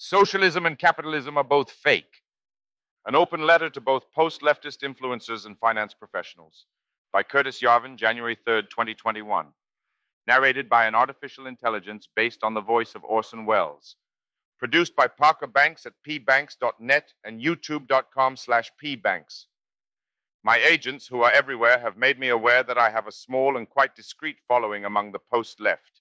Socialism and Capitalism are both fake. An open letter to both post-leftist influencers and finance professionals. By Curtis Yarvin, January 3rd, 2021. Narrated by an artificial intelligence based on the voice of Orson Welles. Produced by Parker Banks at pbanks.net and youtube.com/pbanks. My agents, who are everywhere, have made me aware that I have a small and quite discreet following among the post-left.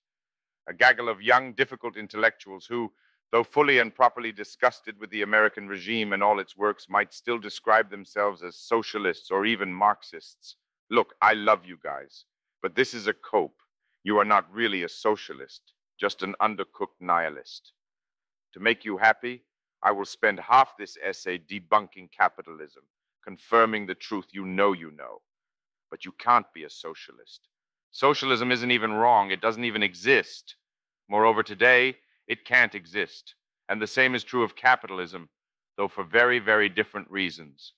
A gaggle of young, difficult intellectuals who, though fully and properly disgusted with the American regime and all its works, might still describe themselves as socialists or even Marxists. Look, I love you guys, but this is a cope. You are not really a socialist, just an undercooked nihilist. To make you happy, I will spend half this essay debunking capitalism, confirming the truth you know. But you can't be a socialist. Socialism isn't even wrong. It doesn't even exist. Moreover, today, it can't exist. And the same is true of capitalism, though for very, very different reasons.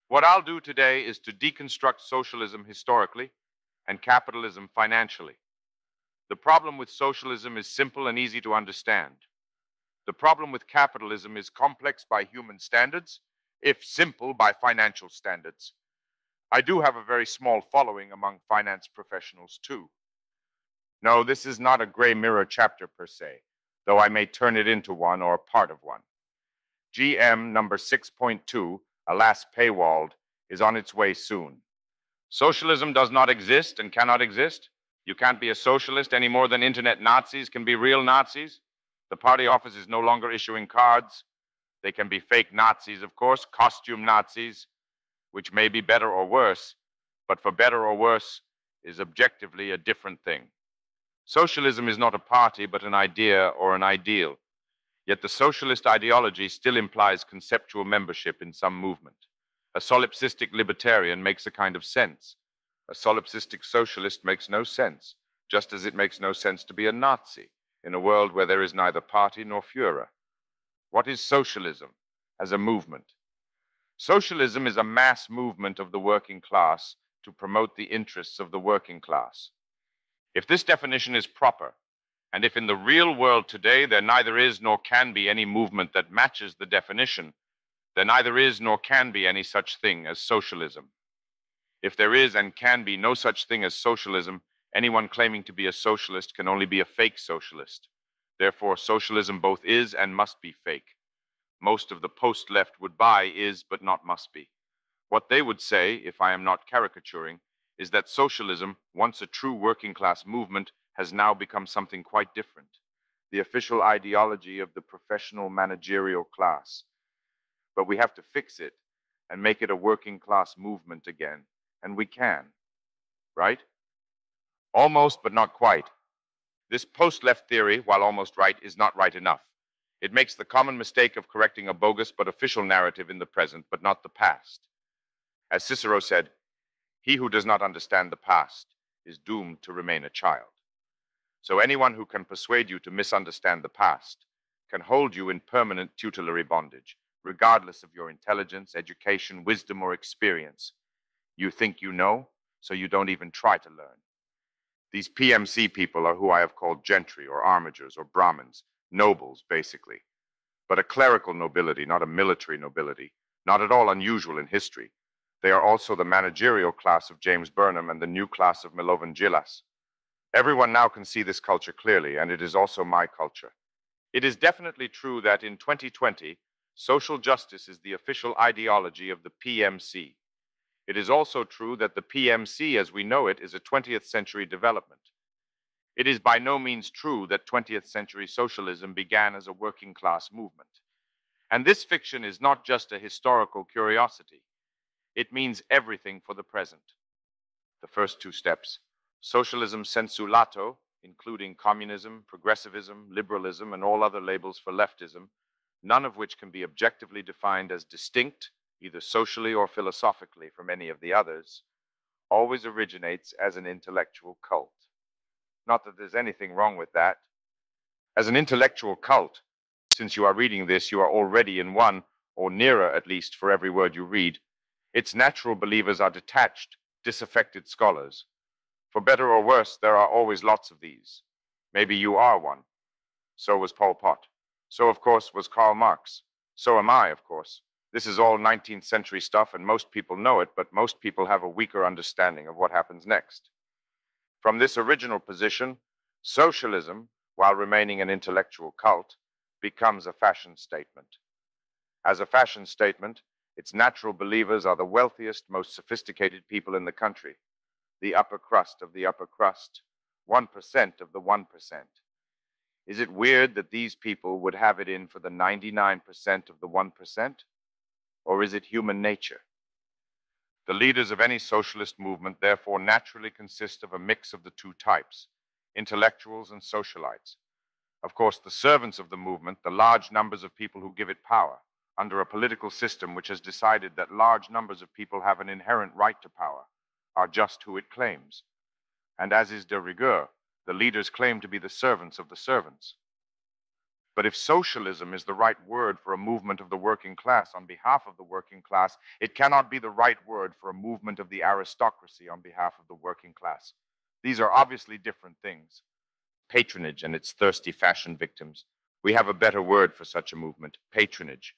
What I'll do today is to deconstruct socialism historically and capitalism financially. The problem with socialism is simple and easy to understand. The problem with capitalism is complex by human standards, if simple by financial standards. I do have a very small following among finance professionals too. No, this is not a gray mirror chapter per se, though I may turn it into one or part of one. GM number 6.2, alas paywalled, is on its way soon. Socialism does not exist and cannot exist. You can't be a socialist any more than internet Nazis can be real Nazis. The party office is no longer issuing cards. They can be fake Nazis, of course, costume Nazis, which may be better or worse, but for better or worse is objectively a different thing. Socialism is not a party, but an idea or an ideal. Yet the socialist ideology still implies conceptual membership in some movement. A solipsistic libertarian makes a kind of sense. A solipsistic socialist makes no sense, just as it makes no sense to be a Nazi in a world where there is neither party nor Führer. What is socialism as a movement? Socialism is a mass movement of the working class to promote the interests of the working class. If this definition is proper, and if in the real world today there neither is nor can be any movement that matches the definition, there neither is nor can be any such thing as socialism. If there is and can be no such thing as socialism, anyone claiming to be a socialist can only be a fake socialist. Therefore, socialism both is and must be fake. Most of the post-left would buy is but not must be. What they would say, if I am not caricaturing, is that socialism, once a true working class movement, has now become something quite different. The official ideology of the professional managerial class. But we have to fix it and make it a working class movement again. And we can. Right? Almost, but not quite. This post-left theory, while almost right, is not right enough. It makes the common mistake of correcting a bogus but official narrative in the present, but not the past. As Cicero said, he who does not understand the past is doomed to remain a child. So anyone who can persuade you to misunderstand the past can hold you in permanent tutelary bondage, regardless of your intelligence, education, wisdom, or experience. You think you know, so you don't even try to learn. These PMC people are who I have called gentry or armigers or Brahmins, nobles, basically. But a clerical nobility, not a military nobility, not at all unusual in history. They are also the managerial class of James Burnham and the new class of Milovan Djilas. Everyone now can see this culture clearly, and it is also my culture. It is definitely true that in 2020, social justice is the official ideology of the PMC. It is also true that the PMC as we know it is a 20th century development. It is by no means true that 20th century socialism began as a working class movement. And this fiction is not just a historical curiosity. It means everything for the present. The first two steps, socialism sensu lato, including communism, progressivism, liberalism, and all other labels for leftism, none of which can be objectively defined as distinct, either socially or philosophically, from any of the others, always originates as an intellectual cult. Not that there's anything wrong with that. As an intellectual cult, since you are reading this, you are already in one, or nearer at least for every word you read. Its natural believers are detached, disaffected scholars. For better or worse, there are always lots of these. Maybe you are one. So was Pol Pot. So, of course, was Karl Marx. So am I, of course. This is all 19th century stuff, and most people know it, but most people have a weaker understanding of what happens next. From this original position, socialism, while remaining an intellectual cult, becomes a fashion statement. As a fashion statement, its natural believers are the wealthiest, most sophisticated people in the country, the upper crust of the upper crust, 1% of the 1%. Is it weird that these people would have it in for the 99% of the 1%? Or is it human nature? The leaders of any socialist movement therefore naturally consist of a mix of the two types, intellectuals and socialites. Of course, the servants of the movement, the large numbers of people who give it power, under a political system which has decided that large numbers of people have an inherent right to power, are just who it claims. And as is de rigueur, the leaders claim to be the servants of the servants. But if socialism is the right word for a movement of the working class on behalf of the working class, it cannot be the right word for a movement of the aristocracy on behalf of the working class. These are obviously different things. Patronage and its thirsty fashion victims. We have a better word for such a movement, patronage.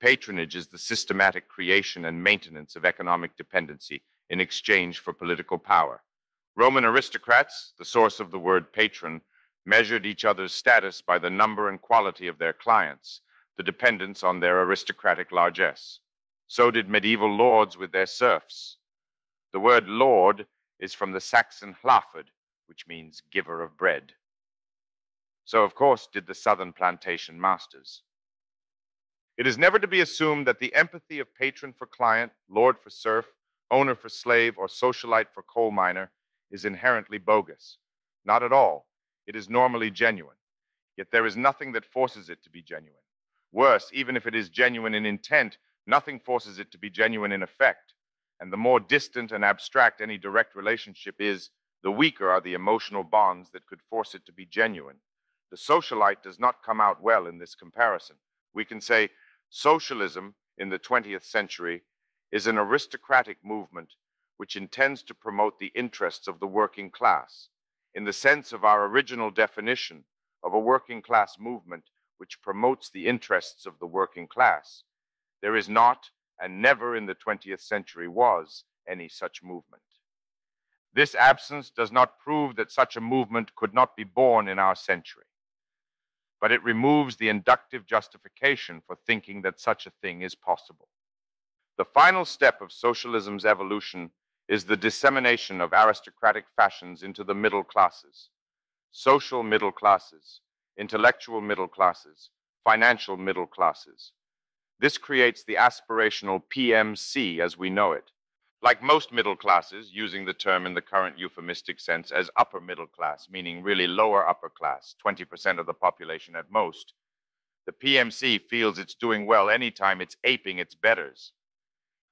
Patronage is the systematic creation and maintenance of economic dependency in exchange for political power. Roman aristocrats, the source of the word patron, measured each other's status by the number and quality of their clients, the dependence on their aristocratic largesse. So did medieval lords with their serfs. The word lord is from the Saxon hlaford, which means giver of bread. So, of course, did the southern plantation masters. It is never to be assumed that the empathy of patron for client, lord for serf, owner for slave, or socialite for coal miner is inherently bogus. Not at all. It is normally genuine. Yet there is nothing that forces it to be genuine. Worse, even if it is genuine in intent, nothing forces it to be genuine in effect. And the more distant and abstract any direct relationship is, the weaker are the emotional bonds that could force it to be genuine. The socialite does not come out well in this comparison. We can say socialism in the 20th century is an aristocratic movement which intends to promote the interests of the working class, in the sense of our original definition of a working class movement which promotes the interests of the working class. There is not, and never in the 20th century was, any such movement. This absence does not prove that such a movement could not be born in our century, but it removes the inductive justification for thinking that such a thing is possible. The final step of socialism's evolution is the dissemination of aristocratic fashions into the middle classes, social middle classes, intellectual middle classes, financial middle classes. This creates the aspirational PMC as we know it. Like most middle classes, using the term in the current euphemistic sense as upper middle class, meaning really lower upper class, 20% of the population at most, the PMC feels it's doing well anytime it's aping its betters.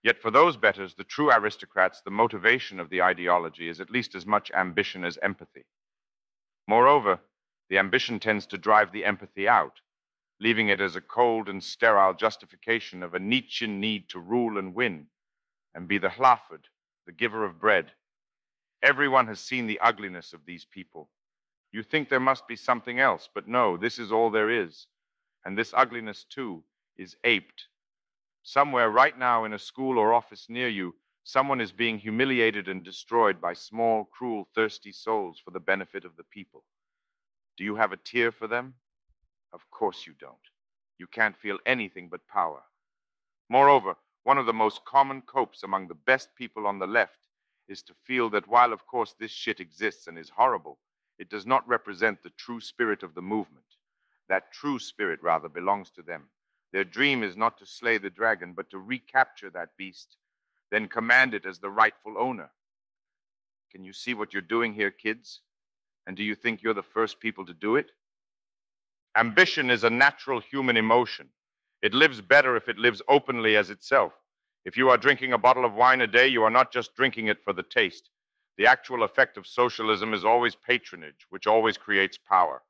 Yet for those betters, the true aristocrats, the motivation of the ideology is at least as much ambition as empathy. Moreover, the ambition tends to drive the empathy out, leaving it as a cold and sterile justification of a Nietzschean need to rule and win, and be the hlaford, the giver of bread. Everyone has seen the ugliness of these people. You think there must be something else, but no, this is all there is. And this ugliness, too, is aped. Somewhere right now in a school or office near you, someone is being humiliated and destroyed by small, cruel, thirsty souls for the benefit of the people. Do you have a tear for them? Of course you don't. You can't feel anything but power. Moreover, one of the most common copes among the best people on the left is to feel that while, of course, this shit exists and is horrible, it does not represent the true spirit of the movement. That true spirit, rather, belongs to them. Their dream is not to slay the dragon, but to recapture that beast, then command it as the rightful owner. Can you see what you're doing here, kids? And do you think you're the first people to do it? Ambition is a natural human emotion. It lives better if it lives openly as itself. If you are drinking a bottle of wine a day, you are not just drinking it for the taste. The actual effect of socialism is always patronage, which always creates power.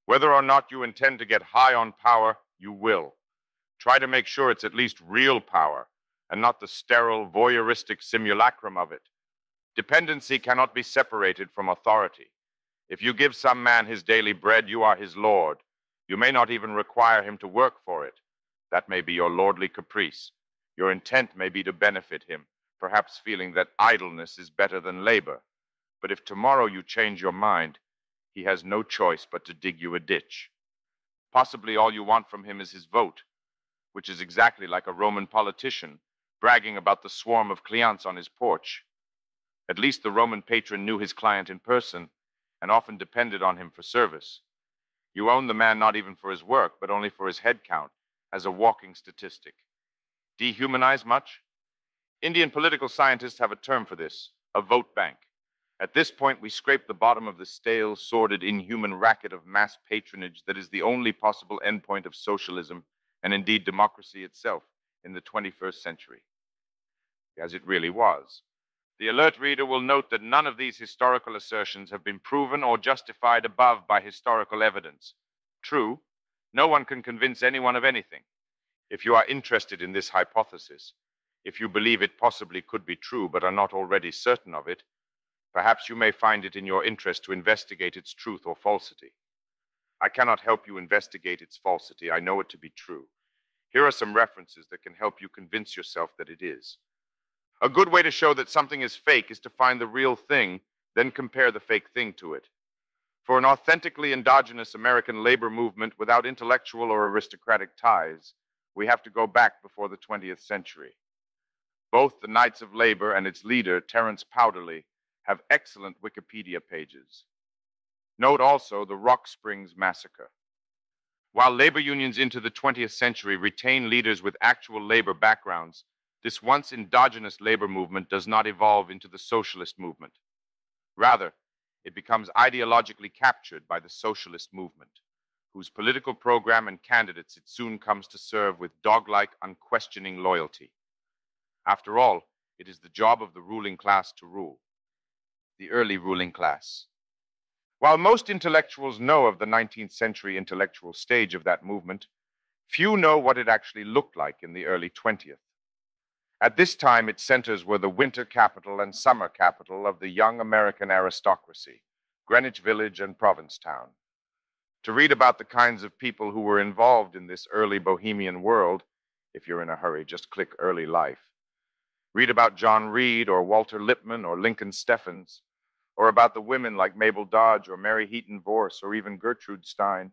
Whether or not you intend to get high on power, you will. Try to make sure it's at least real power, and not the sterile, voyeuristic simulacrum of it. Dependency cannot be separated from authority. If you give some man his daily bread, you are his lord. You may not even require him to work for it. That may be your lordly caprice. Your intent may be to benefit him, perhaps feeling that idleness is better than labor. But if tomorrow you change your mind, he has no choice but to dig you a ditch. Possibly all you want from him is his vote, which is exactly like a Roman politician bragging about the swarm of clients on his porch. At least the Roman patron knew his client in person and often depended on him for service. You own the man not even for his work, but only for his head count, as a walking statistic. Dehumanize much? Indian political scientists have a term for this, a vote bank. At this point, we scrape the bottom of the stale, sordid, inhuman racket of mass patronage that is the only possible endpoint of socialism, and indeed democracy itself, in the 21st century. As it really was. The alert reader will note that none of these historical assertions have been proven or justified above by historical evidence. True, no one can convince anyone of anything. If you are interested in this hypothesis, if you believe it possibly could be true but are not already certain of it, perhaps you may find it in your interest to investigate its truth or falsity. I cannot help you investigate its falsity. I know it to be true. Here are some references that can help you convince yourself that it is. A good way to show that something is fake is to find the real thing, then compare the fake thing to it. For an authentically endogenous American labor movement without intellectual or aristocratic ties, we have to go back before the 20th century. Both the Knights of Labor and its leader, Terence Powderly, have excellent Wikipedia pages. Note also the Rock Springs Massacre. While labor unions into the 20th century retain leaders with actual labor backgrounds, this once endogenous labor movement does not evolve into the socialist movement. Rather, it becomes ideologically captured by the socialist movement, whose political program and candidates it soon comes to serve with dog-like, unquestioning loyalty. After all, it is the job of the ruling class to rule. The early ruling class. While most intellectuals know of the 19th century intellectual stage of that movement, few know what it actually looked like in the early 20th. At this time, its centers were the winter capital and summer capital of the young American aristocracy, Greenwich Village and Provincetown. To read about the kinds of people who were involved in this early bohemian world, if you're in a hurry, just click early life. Read about John Reed or Walter Lippmann or Lincoln Steffens, or about the women like Mabel Dodge or Mary Heaton Vorse or even Gertrude Stein,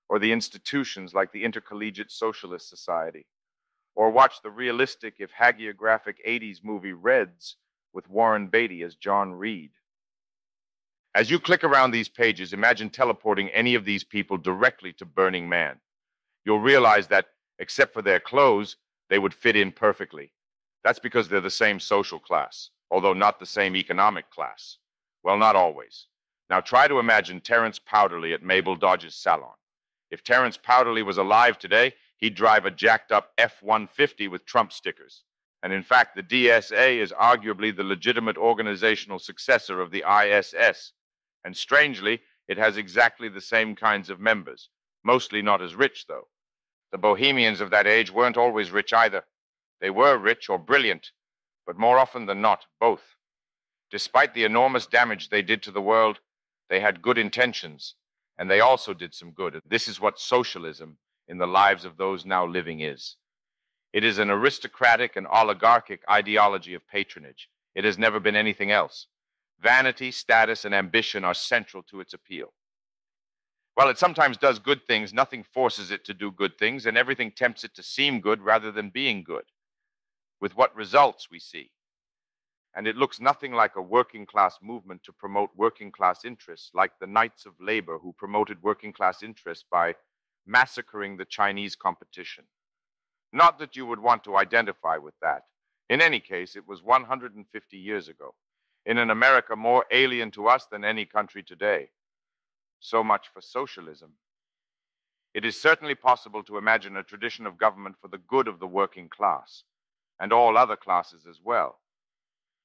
or the institutions like the Intercollegiate Socialist Society. Or watch the realistic, if hagiographic 80s movie Reds with Warren Beatty as John Reed. As you click around these pages, imagine teleporting any of these people directly to Burning Man. You'll realize that, except for their clothes, they would fit in perfectly. That's because they're the same social class, although not the same economic class. Well, not always. Now try to imagine Terence Powderly at Mabel Dodge's salon. If Terence Powderly was alive today, he'd drive a jacked-up F-150 with Trump stickers. And in fact, the DSA is arguably the legitimate organizational successor of the ISS. And strangely, it has exactly the same kinds of members, mostly not as rich, though. The bohemians of that age weren't always rich either. They were rich or brilliant, but more often than not, both. Despite the enormous damage they did to the world, they had good intentions, and they also did some good. This is what socialism in the lives of those now living is. It is an aristocratic and oligarchic ideology of patronage. It has never been anything else. Vanity, status, and ambition are central to its appeal. While it sometimes does good things, nothing forces it to do good things, and everything tempts it to seem good rather than being good. With what results we see. And it looks nothing like a working-class movement to promote working-class interests, like the Knights of Labor who promoted working-class interests by massacring the Chinese competition. Not that you would want to identify with that. In any case, it was 150 years ago, in an America more alien to us than any country today. So much for socialism. It is certainly possible to imagine a tradition of government for the good of the working class, and all other classes as well.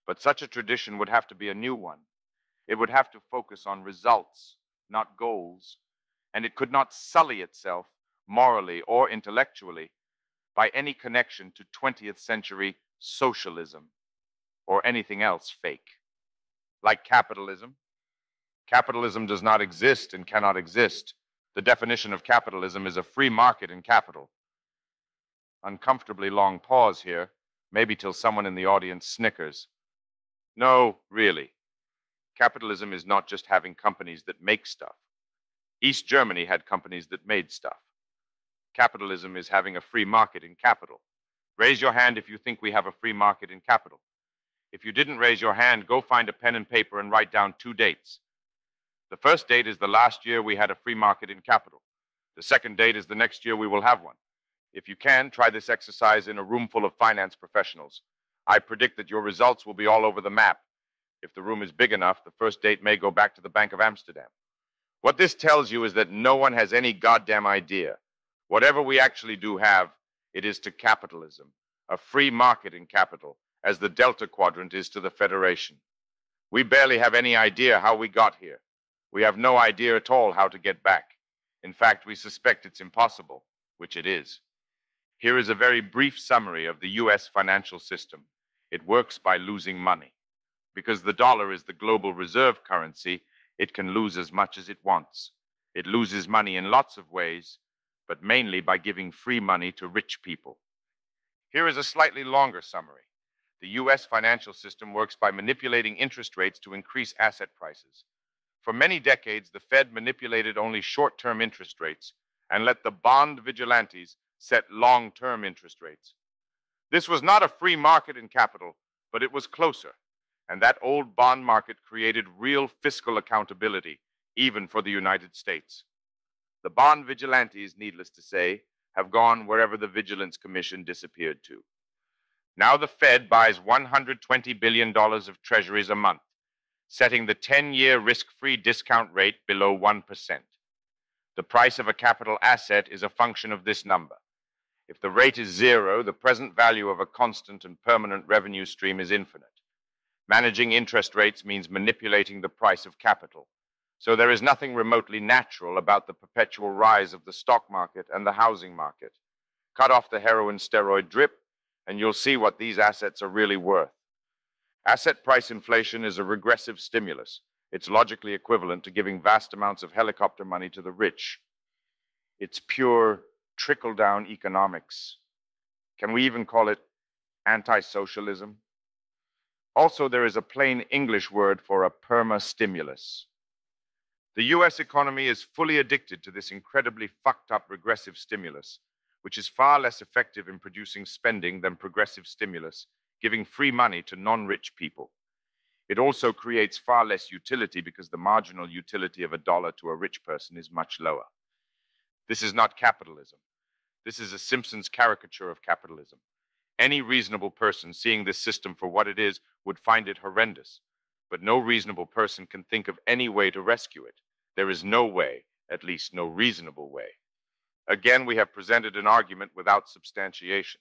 But such a tradition would have to be a new one. It would have to focus on results, not goals, and it could not sully itself, morally or intellectually, by any connection to 20th century socialism or anything else fake. Like capitalism. Capitalism does not exist and cannot exist The definition of capitalism is a free market in capital. Uncomfortably long pause here, maybe till someone in the audience snickers. No, really. Capitalism is not just having companies that make stuff. East Germany had companies that made stuff. Capitalism is having a free market in capital. Raise your hand if you think we have a free market in capital. If you didn't raise your hand, go find a pen and paper and write down 2 dates. The first date is the last year we had a free market in capital. The second date is the next year we will have one. If you can, try this exercise in a room full of finance professionals. I predict that your results will be all over the map. If the room is big enough, the first date may go back to the Bank of Amsterdam. What this tells you is that no one has any goddamn idea. Whatever we actually do have, it is to capitalism, a free market in capital, as the Delta Quadrant is to the Federation. We barely have any idea how we got here. We have no idea at all how to get back. In fact, we suspect it's impossible, which it is. Here is a very brief summary of the US financial system. It works by losing money. Because the dollar is the global reserve currency, it can lose as much as it wants. It loses money in lots of ways, but mainly by giving free money to rich people. Here is a slightly longer summary. The US financial system works by manipulating interest rates to increase asset prices. For many decades, the Fed manipulated only short-term interest rates and let the bond vigilantes set long-term interest rates. This was not a free market in capital, but it was closer. And that old bond market created real fiscal accountability, even for the United States. The bond vigilantes, needless to say, have gone wherever the Vigilance Commission disappeared to. Now the Fed buys $120 billion of treasuries a month, setting the 10-year risk-free discount rate below 1%. The price of a capital asset is a function of this number. If the rate is 0, the present value of a constant and permanent revenue stream is infinite. Managing interest rates means manipulating the price of capital. So there is nothing remotely natural about the perpetual rise of the stock market and the housing market. Cut off the heroin steroid drip, and you'll see what these assets are really worth. Asset price inflation is a regressive stimulus. It's logically equivalent to giving vast amounts of helicopter money to the rich. It's pure trickle-down economics. Can we even call it anti-socialism? Also, there is a plain English word for a perma-stimulus. The US economy is fully addicted to this incredibly fucked-up regressive stimulus, which is far less effective in producing spending than progressive stimulus, giving free money to non-rich people. It also creates far less utility because the marginal utility of $1 to a rich person is much lower. This is not capitalism. This is a Simpsons caricature of capitalism. Any reasonable person seeing this system for what it is would find it horrendous, but no reasonable person can think of any way to rescue it. There is no way, at least no reasonable way. Again, we have presented an argument without substantiation.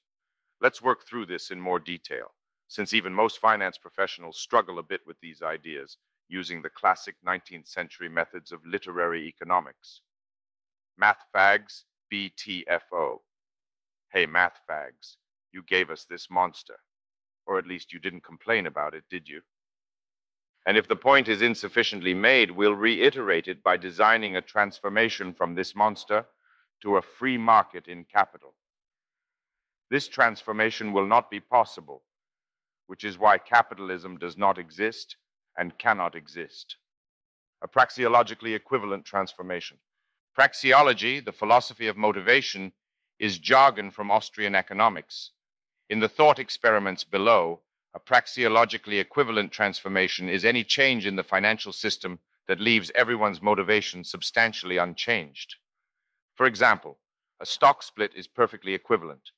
Let's work through this in more detail, since even most finance professionals struggle a bit with these ideas, using the classic 19th century methods of literary economics. Math fags, BTFO. Hey, math fags. You gave us this monster. Or at least you didn't complain about it, did you? And if the point is insufficiently made, we'll reiterate it by designing a transformation from this monster to a free market in capital. This transformation will not be possible, which is why capitalism does not exist and cannot exist. A praxeologically equivalent transformation. Praxeology, the philosophy of motivation, is jargon from Austrian economics. In the thought experiments below, a praxeologically equivalent transformation is any change in the financial system that leaves everyone's motivation substantially unchanged. For example, a stock split is perfectly equivalent.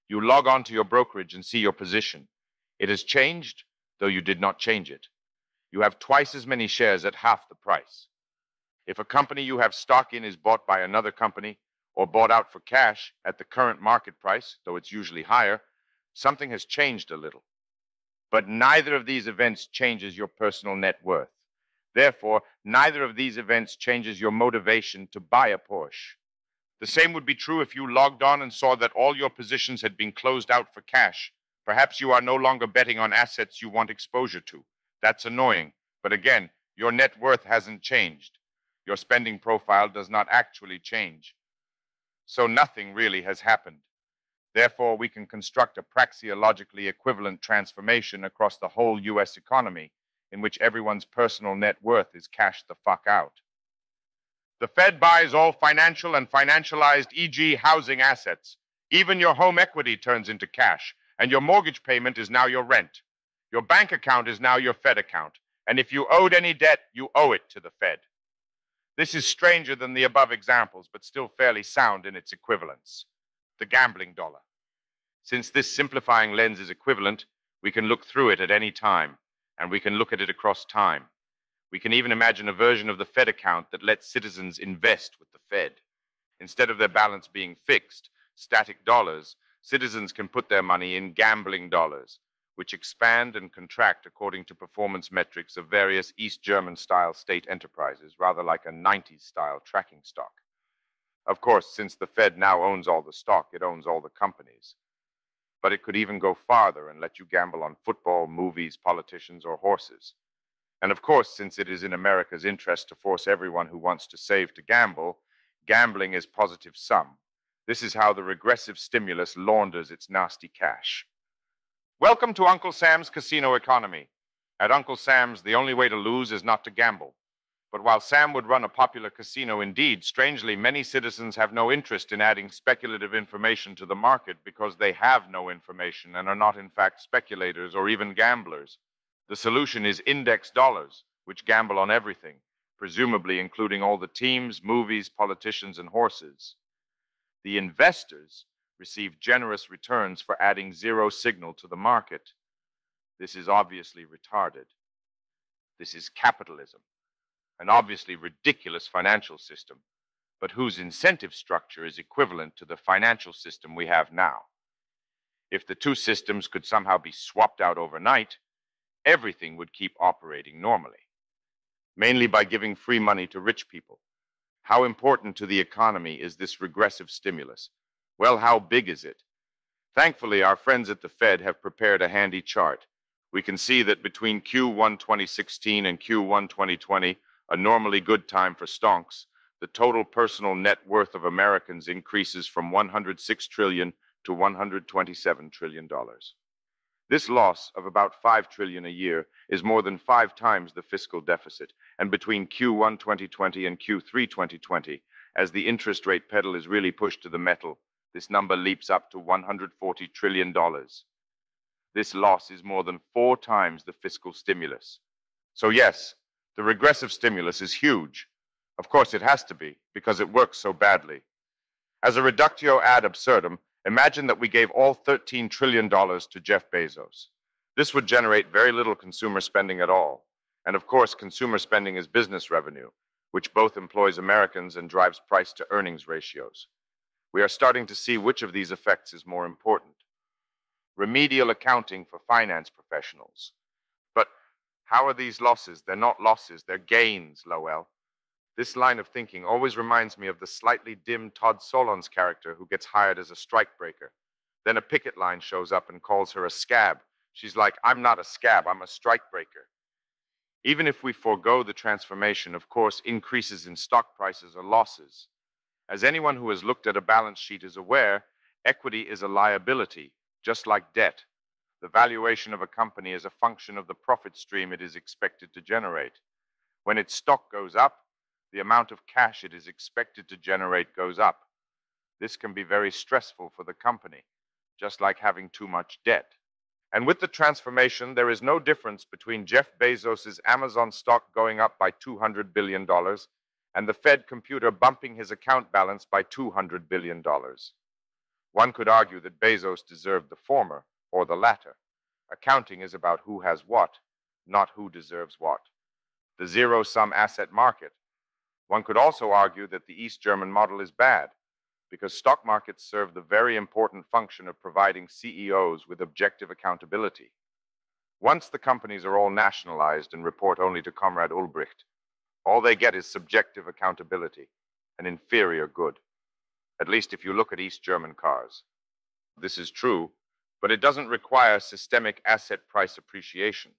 You log on to your brokerage and see your position. It has changed, though you did not change it. You have twice as many shares at half the price. If a company you have stock in is bought by another company or bought out for cash at the current market price, though it's usually higher, something has changed a little. But neither of these events changes your personal net worth. Therefore, neither of these events changes your motivation to buy a Porsche. The same would be true if you logged on and saw that all your positions had been closed out for cash. Perhaps you are no longer betting on assets you want exposure to. That's annoying. But again, your net worth hasn't changed. Your spending profile does not actually change. So nothing really has happened. Therefore, we can construct a praxeologically equivalent transformation across the whole US economy in which everyone's personal net worth is cashed the fuck out. The Fed buys all financial and financialized, e.g. housing assets. Even your home equity turns into cash, and your mortgage payment is now your rent. Your bank account is now your Fed account, and if you owed any debt, you owe it to the Fed. This is stranger than the above examples, but still fairly sound in its equivalence. The gambling dollar. Since this simplifying lens is equivalent, we can look through it at any time, and we can look at it across time. We can even imagine a version of the Fed account that lets citizens invest with the Fed. Instead of their balance being fixed, static dollars, citizens can put their money in gambling dollars, which expand and contract according to performance metrics of various East German-style state enterprises, rather like a 90s-style tracking stock. Of course, since the Fed now owns all the stock, it owns all the companies. But it could even go farther and let you gamble on football, movies, politicians, or horses. And of course, since it is in America's interest to force everyone who wants to save to gamble, gambling is positive sum. This is how the regressive stimulus launders its nasty cash. Welcome to Uncle Sam's Casino Economy. At Uncle Sam's, the only way to lose is not to gamble. But while Sam would run a popular casino indeed, strangely, many citizens have no interest in adding speculative information to the market because they have no information and are not in fact speculators or even gamblers. The solution is index dollars, which gamble on everything, presumably including all the teams, movies, politicians, and horses. The investors receive generous returns for adding zero signal to the market. This is obviously retarded. This is capitalism, an obviously ridiculous financial system, but whose incentive structure is equivalent to the financial system we have now. If the two systems could somehow be swapped out overnight, everything would keep operating normally, mainly by giving free money to rich people. How important to the economy is this regressive stimulus? Well, how big is it? Thankfully, our friends at the Fed have prepared a handy chart. We can see that between Q1 2016 and Q1 2020, a normally good time for stonks, the total personal net worth of Americans increases from $106 trillion to $127 trillion. This loss of about $5 trillion a year is more than 5 times the fiscal deficit, and between Q1 2020 and Q3 2020, as the interest rate pedal is really pushed to the metal, this number leaps up to $140 trillion. This loss is more than 4 times the fiscal stimulus. So yes, the regressive stimulus is huge. Of course it has to be, because it works so badly. As a reductio ad absurdum, imagine that we gave all $13 trillion to Jeff Bezos. This would generate very little consumer spending at all. And of course, consumer spending is business revenue, which both employs Americans and drives price-to-earnings ratios. We are starting to see which of these effects is more important. Remedial accounting for finance professionals. But how are these losses? They're not losses, they're gains, Lowell. This line of thinking always reminds me of the slightly dim Todd Solondz character who gets hired as a strikebreaker. Then a picket line shows up and calls her a scab. She's like, I'm not a scab, I'm a strikebreaker. Even if we forego the transformation, of course, increases in stock prices are losses. As anyone who has looked at a balance sheet is aware, equity is a liability, just like debt. The valuation of a company is a function of the profit stream it is expected to generate. When its stock goes up, the amount of cash it is expected to generate goes up. This can be very stressful for the company, just like having too much debt. And with the transformation, there is no difference between Jeff Bezos' Amazon stock going up by $200 billion and the Fed computer bumping his account balance by $200 billion. One could argue that Bezos deserved the former or the latter. Accounting is about who has what, not who deserves what. The zero-sum asset market. One could also argue that the East German model is bad, because stock markets serve the very important function of providing CEOs with objective accountability. Once the companies are all nationalized and report only to Comrade Ulbricht, all they get is subjective accountability, an inferior good. At least if you look at East German cars. This is true, but it doesn't require systemic asset price appreciation.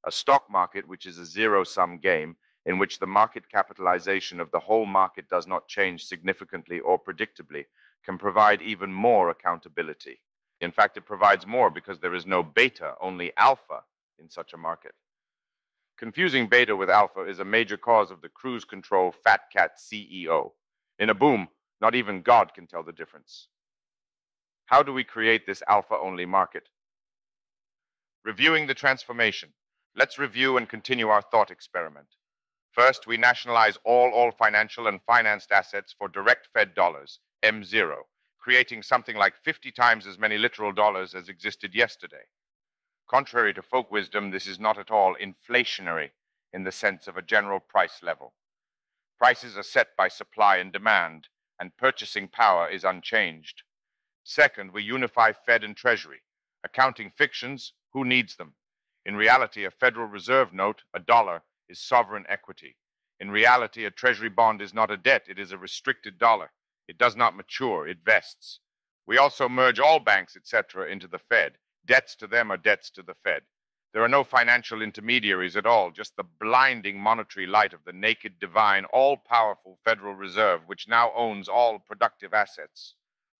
A stock market, which is a zero-sum game, in which the market capitalization of the whole market does not change significantly or predictably, can provide even more accountability. In fact, it provides more because there is no beta, only alpha in such a market. Confusing beta with alpha is a major cause of the cruise control fat cat CEO. In a boom, not even God can tell the difference. How do we create this alpha-only market? Reviewing the transformation. Let's review and continue our thought experiment. First, we nationalize all financial and financed assets for direct Fed dollars, M0, creating something like 50 times as many literal dollars as existed yesterday. Contrary to folk wisdom, this is not at all inflationary in the sense of a general price level. Prices are set by supply and demand, and purchasing power is unchanged. Second, we unify Fed and Treasury. Accounting fictions, who needs them? In reality, a Federal Reserve note, a dollar, is sovereign equity. In reality, a Treasury bond is not a debt, it is a restricted dollar. It does not mature, it vests. We also merge all banks, etc., into the Fed. Debts to them are debts to the Fed. There are no financial intermediaries at all, just the blinding monetary light of the naked, divine, all-powerful Federal Reserve, which now owns all productive assets.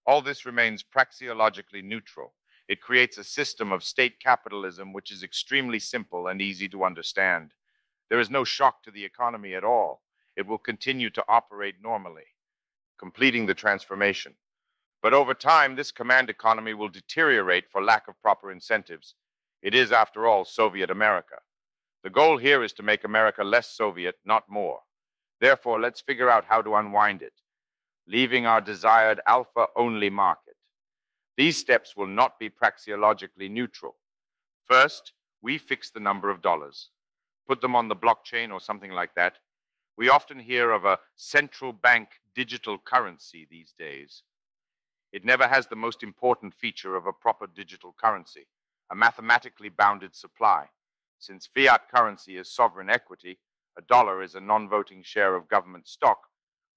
All this remains praxeologically neutral. It creates a system of state capitalism which is extremely simple and easy to understand. There is no shock to the economy at all. It will continue to operate normally, completing the transformation. But over time, this command economy will deteriorate for lack of proper incentives. It is, after all, Soviet America. The goal here is to make America less Soviet, not more. Therefore, let's figure out how to unwind it, leaving our desired alpha-only market. These steps will not be praxeologically neutral. First, we fix the number of dollars. Put them on the blockchain or something like that. We often hear of a central bank digital currency these days. It never has the most important feature of a proper digital currency, a mathematically bounded supply. Since fiat currency is sovereign equity, a dollar is a non-voting share of government stock,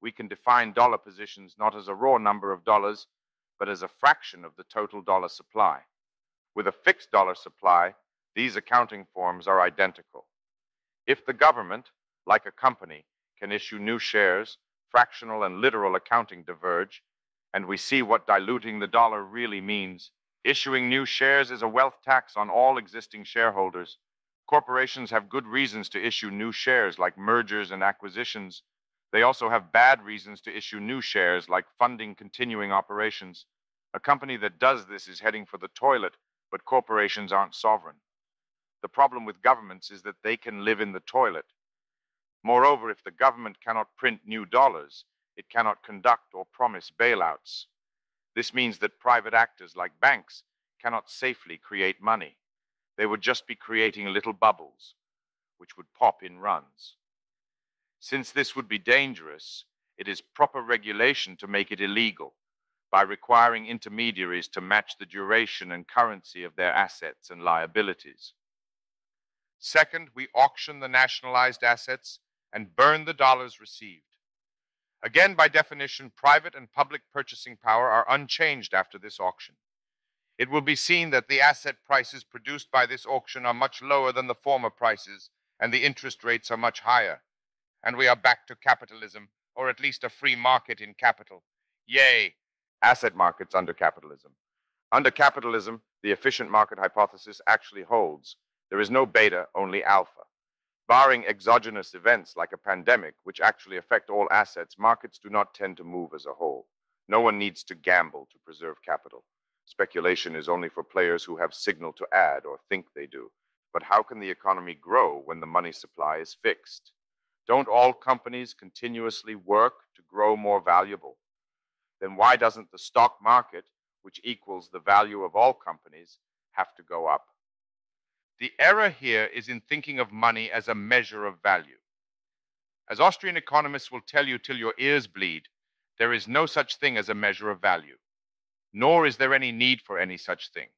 we can define dollar positions not as a raw number of dollars, but as a fraction of the total dollar supply. With a fixed dollar supply, these accounting forms are identical. If the government, like a company, can issue new shares, fractional and literal accounting diverge, and we see what diluting the dollar really means. Issuing new shares is a wealth tax on all existing shareholders. Corporations have good reasons to issue new shares, like mergers and acquisitions. They also have bad reasons to issue new shares, like funding continuing operations. A company that does this is heading for the toilet, but corporations aren't sovereign. The problem with governments is that they can live in the toilet. Moreover, if the government cannot print new dollars, it cannot conduct or promise bailouts. This means that private actors like banks cannot safely create money. They would just be creating little bubbles, which would pop in runs. Since this would be dangerous, it is proper regulation to make it illegal by requiring intermediaries to match the duration and currency of their assets and liabilities. Second, we auction the nationalized assets and burn the dollars received. Again, by definition, private and public purchasing power are unchanged after this auction. It will be seen that the asset prices produced by this auction are much lower than the former prices, and the interest rates are much higher. And we are back to capitalism, or at least a free market in capital. Yay! Asset markets under capitalism. Under capitalism, the efficient market hypothesis actually holds. There is no beta, only alpha. Barring exogenous events like a pandemic, which actually affect all assets, markets do not tend to move as a whole. No one needs to gamble to preserve capital. Speculation is only for players who have signal to add or think they do. But how can the economy grow when the money supply is fixed? Don't all companies continuously work to grow more valuable? Then why doesn't the stock market, which equals the value of all companies, have to go up? The error here is in thinking of money as a measure of value. As Austrian economists will tell you till your ears bleed, there is no such thing as a measure of value, nor is there any need for any such thing.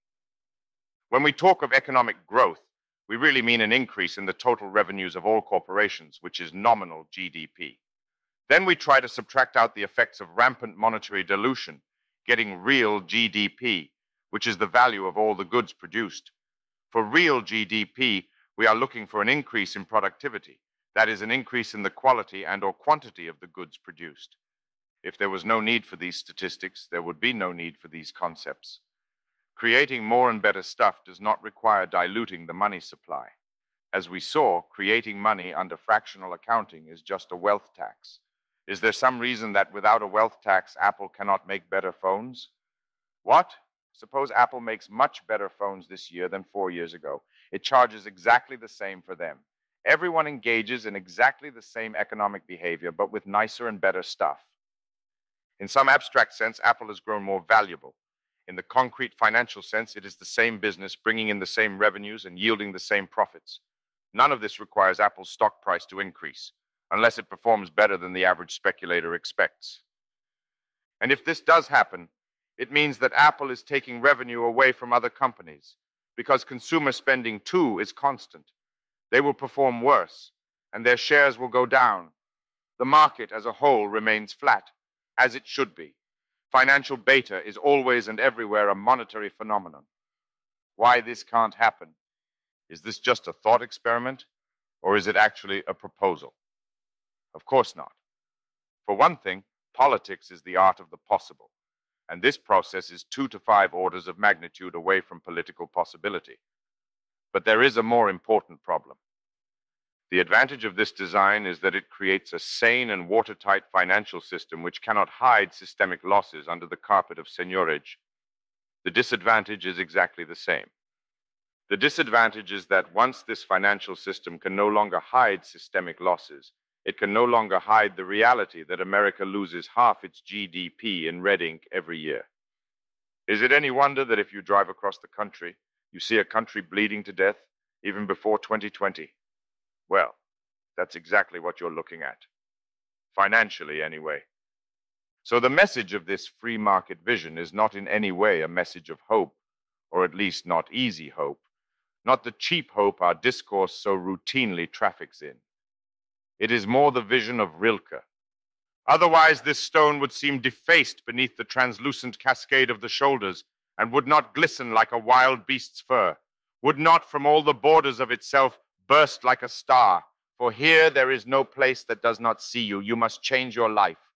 When we talk of economic growth, we really mean an increase in the total revenues of all corporations, which is nominal GDP. Then we try to subtract out the effects of rampant monetary dilution, getting real GDP, which is the value of all the goods produced. For real GDP, we are looking for an increase in productivity, That is, an increase in the quality and/or quantity of the goods produced. If there was no need for these statistics, there would be no need for these concepts. Creating more and better stuff does not require diluting the money supply. As we saw, creating money under fractional accounting is just a wealth tax. Is there some reason that without a wealth tax, Apple cannot make better phones? What? Suppose Apple makes much better phones this year than 4 years ago. It charges exactly the same for them. Everyone engages in exactly the same economic behavior, but with nicer and better stuff. In some abstract sense, Apple has grown more valuable. In the concrete financial sense, it is the same business, bringing in the same revenues and yielding the same profits. None of this requires Apple's stock price to increase, unless it performs better than the average speculator expects. And if this does happen, it means that Apple is taking revenue away from other companies, because consumer spending too is constant. They will perform worse, and their shares will go down. The market as a whole remains flat, as it should be. Financial beta is always and everywhere a monetary phenomenon. Why this can't happen? Is this just a thought experiment, or is it actually a proposal? Of course not. For one thing, politics is the art of the possible, and this process is 2 to 5 orders of magnitude away from political possibility. But there is a more important problem. The advantage of this design is that it creates a sane and watertight financial system which cannot hide systemic losses under the carpet of seigniorage. The disadvantage is exactly the same. The disadvantage is that once this financial system can no longer hide systemic losses, it can no longer hide the reality that America loses half its GDP in red ink every year. Is it any wonder that if you drive across the country, you see a country bleeding to death even before 2020? Well, that's exactly what you're looking at. Financially, anyway. So the message of this free market vision is not in any way a message of hope, or at least not easy hope, not the cheap hope our discourse so routinely traffics in. It is more the vision of Rilke. Otherwise, this stone would seem defaced beneath the translucent cascade of the shoulders, and would not glisten like a wild beast's fur, would not from all the borders of itself burst like a star. For here there is no place that does not see you. You must change your life.